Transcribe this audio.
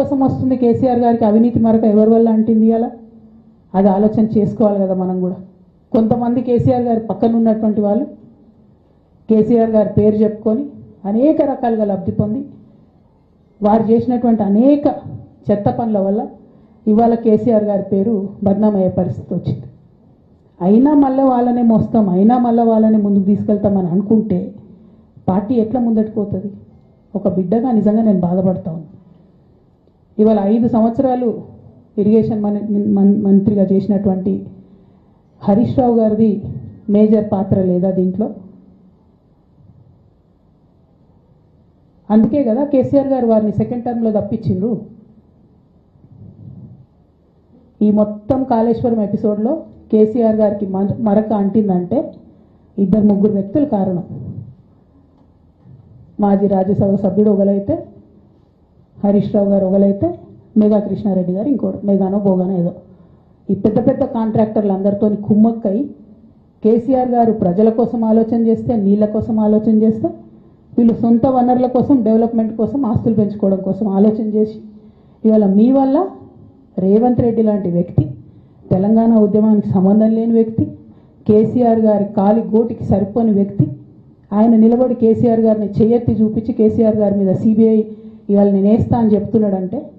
దేనికోసం వస్తుంది కేసీఆర్ గారికి అవినీతి మరక ఎవరి వల్ల అంటింది అలా? అది ఆలోచన చేసుకోవాలి కదా మనం కూడా. కొంతమంది కేసీఆర్ గారి పక్కన ఉన్నటువంటి వాళ్ళు కేసీఆర్ గారి పేరు చెప్పుకొని అనేక రకాలుగా లబ్ధి పొంది వారు చేసినటువంటి అనేక చెత్త పనుల వల్ల ఇవాళ కేసీఆర్ గారి పేరు బద్నామయ్యే పరిస్థితి వచ్చింది. అయినా మళ్ళీ వాళ్ళనే మోస్తాం, అయినా మళ్ళీ వాళ్ళని ముందుకు తీసుకెళ్తామని అనుకుంటే పార్టీ ఎట్లా ముందటికి పోతుంది? ఒక బిడ్డగా నిజంగా నేను బాధపడతాను. ఇవాళ 5 సంవత్సరాలు ఇరిగేషన్ మంత్రిగా చేసినటువంటి హరీష్ రావు గారిది మేజర్ పాత్ర లేదా దీంట్లో? అందుకే కదా కేసీఆర్ గారు వారిని సెకండ్ టర్మ్లో తప్పించిండ్రు. ఈ మొత్తం కాళేశ్వరం ఎపిసోడ్లో కేసీఆర్ గారికి మరక అంటిందంటే 2-3 వ్యక్తులు కారణం. మాజీ రాజ్యసభ సభ్యుడు ఒకలైతే, హరీష్ రావు గారు ఒకలైతే, మేఘా కృష్ణారెడ్డి గారు ఇంకోటి, మేఘానో బోగానో ఏదో. ఈ పెద్ద పెద్ద కాంట్రాక్టర్లు అందరితో కుమ్మక్కై కేసీఆర్ గారు ప్రజల కోసం ఆలోచన చేస్తే, నీళ్ళ కోసం ఆలోచన చేస్తే, వీళ్ళు సొంత వనరుల కోసం, డెవలప్మెంట్ కోసం, ఆస్తులు పెంచుకోవడం కోసం ఆలోచన చేసి ఇవాళ మీ వల్ల రేవంత్ రెడ్డి లాంటి వ్యక్తి, తెలంగాణ ఉద్యమానికి సంబంధం లేని వ్యక్తి, కేసీఆర్ గారి కాలి గోటికి సరిపోని వ్యక్తి, ఆయన నిలబడి కేసీఆర్ గారిని చేయెత్తి చూపించి కేసీఆర్ గారి మీద సిబిఐ ఇవాళ నేను వేస్తా అని చెప్తున్నాడంటే